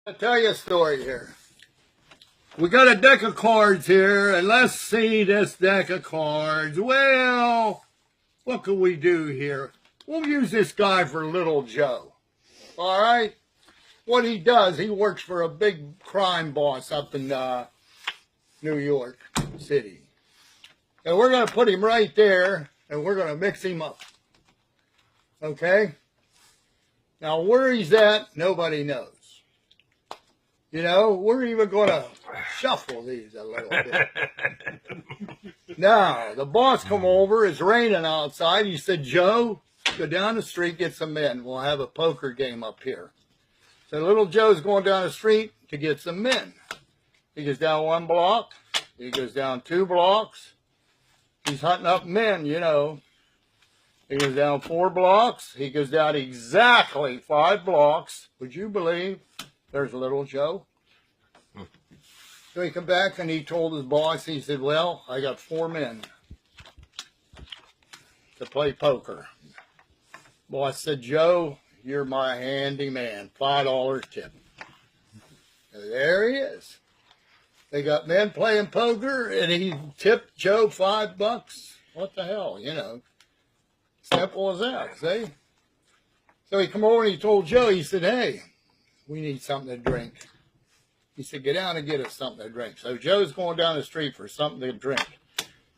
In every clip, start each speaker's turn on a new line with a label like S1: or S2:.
S1: I'll tell you a story here. We got a deck of cards here, and let's see this deck of cards. Well, what can we do here? We'll use this guy for Little Joe. All right? What he does, he works for a big crime boss up in New York City. And we're going to put him right there, and we're going to mix him up. Okay? Now, where he's at, nobody knows. You know, we're even going to shuffle these a little bit. Now, the boss come over. It's raining outside. He said, Joe, go down the street, get some men. We'll have a poker game up here. So Little Joe's going down the street to get some men. He goes down 1 block. He goes down 2 blocks. He's hunting up men, you know. He goes down 4 blocks. He goes down exactly 5 blocks. Would you believe there's Little Joe? So he come back and he told his boss, he said, well, I got 4 men to play poker. Boss said, Joe, you're my handy man. $5 tip. And there he is. They got men playing poker and he tipped Joe $5. What the hell, you know. Simple as that, see? So he come over and he told Joe, he said, hey, we need something to drink. He said, get down and get us something to drink. So Joe's going down the street for something to drink.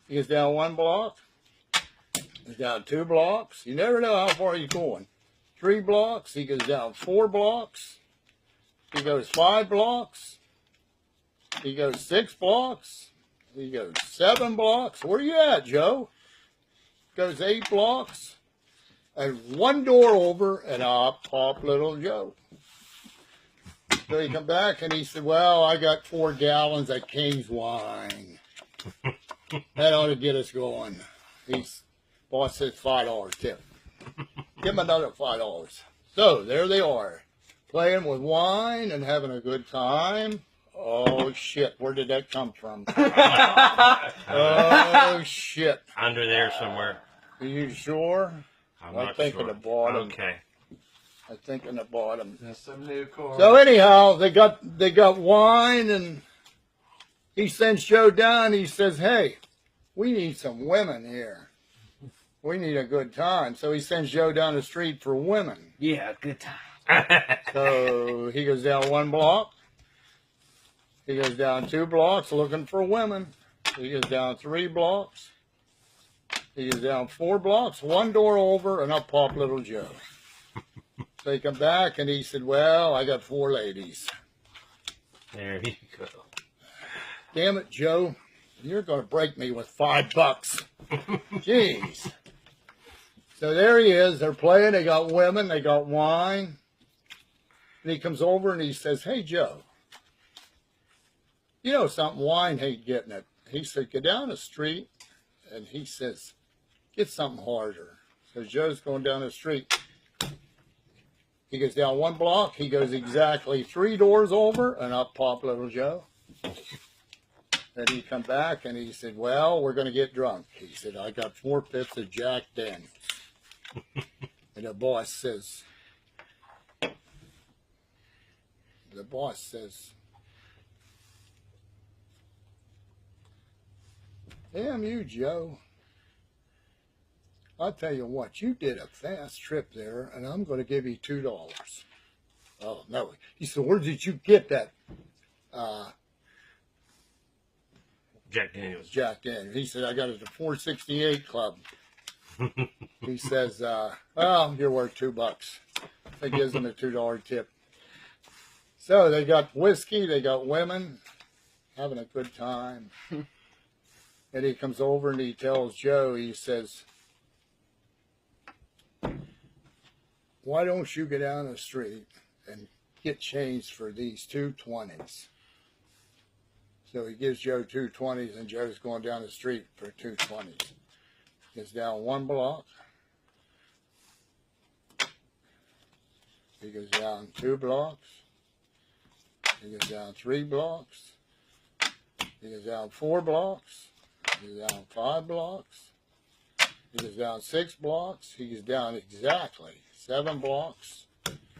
S1: He goes down 1 block. He's down 2 blocks. You never know how far he's going. 3 blocks. He goes down 4 blocks. He goes 5 blocks. He goes 6 blocks. He goes 7 blocks. Where you at, Joe? Goes 8 blocks. And 1 door over, and up pop Little Joe. So he come back and he said, well, I got 4 gallons of King's wine. That ought to get us going. Boss says $5 tip. Give him another $5. So there they are, playing with wine and having a good time. Oh, shit. Where did that come from? Oh, shit.
S2: Under there somewhere.
S1: Are you sure?
S2: I
S1: think
S2: sure.
S1: at the bottom.
S2: Okay.
S1: I think in the bottom.
S3: That's some new cards.
S1: So anyhow, they got wine, and he sends Joe down. He says, hey, we need some women here. We need a good time. So he sends Joe down the street for women.
S3: Yeah, good time.
S1: So he goes down 1 block. He goes down 2 blocks looking for women. He goes down 3 blocks. He goes down 4 blocks, 1 door over, and up pop Little Joe. So he come back and he said, well, I got 4 ladies.
S2: There you go.
S1: Damn it, Joe. You're going to break me with $5. Jeez. So there he is. They're playing. They got women. They got wine. And he comes over and he says, hey, Joe, you know something? Wine ain't getting it. He said, go down the street. And he says, get something harder. So Joe's going down the street. He goes down 1 block. He goes exactly 3 doors over, and up pop Little Joe. Then he come back, and he said, well, we're going to get drunk. He said, I got 4/5 of Jack Daniels. And the boss says, damn you, Joe. I'll tell you what, you did a fast trip there, and I'm going to give you $2. Oh, no. He said, where did you get that?
S2: Jack Daniels.
S1: Jack Daniels. He said, I got it at the 468 Club. He says, well, you're worth $2. He gives him a $2 tip. So they got whiskey, they got women, having a good time. And he comes over and he tells Joe, he says, why don't you go down the street and get changed for these 2 20s? So he gives Joe 2 20s, and Joe's going down the street for 2 20s. Gets down 1 block. He goes down 2 blocks. He goes down 3 blocks. He goes down 4 blocks. He goes down 5 blocks. He goes down 6 blocks. He goes down exactly 7 blocks.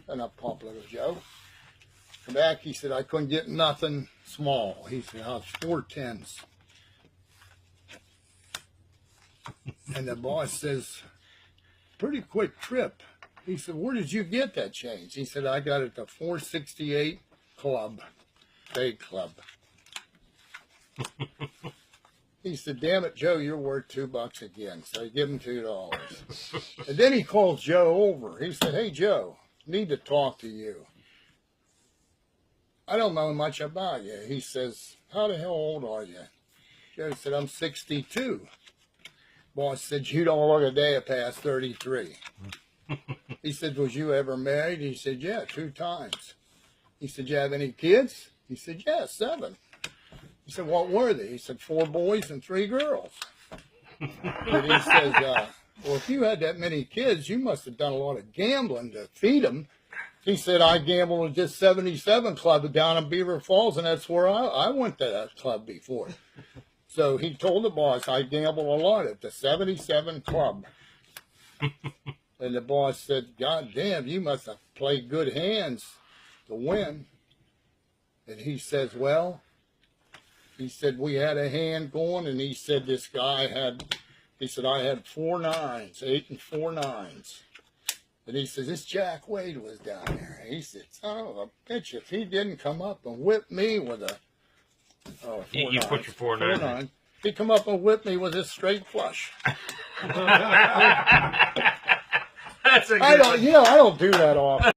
S1: And up pump Little Joe. Come back, he said, I couldn't get nothing small. He said, I was 410s. And the boss says, pretty quick trip. He said, where did you get that change? He said, I got it at the 468 club, day club. He said, damn it, Joe, you're worth $2 again. So I give him $2. And then he calls Joe over. He said, hey, Joe, need to talk to you. I don't know much about you. He says, how the hell old are you? Joe said, I'm 62. Boss said, you don't look a day past 33. He said, was you ever married? He said, yeah, 2 times. He said, you have any kids? He said, yeah, 7. He said, what were they? He said, 4 boys and 3 girls. And he says, well, if you had that many kids, you must have done a lot of gambling to feed them. He said, I gambled with this 77 club down in Beaver Falls, and that's where I went to that club before. So he told the boss, I gambled a lot at the 77 club. And the boss said, God damn, you must have played good hands to win. And he says, well, he said, we had a hand going, and he said, this guy had, he said, I had 4 9s, 8 and 4 9s. And he says, this Jack Wade was down there. He said, son of a bitch, if he didn't come up and whip me with a, oh, 4
S2: You9s, put your 4 9s.
S1: 9, he'd come up and whip me with his straight flush.
S2: That's a good
S1: I don't do that often.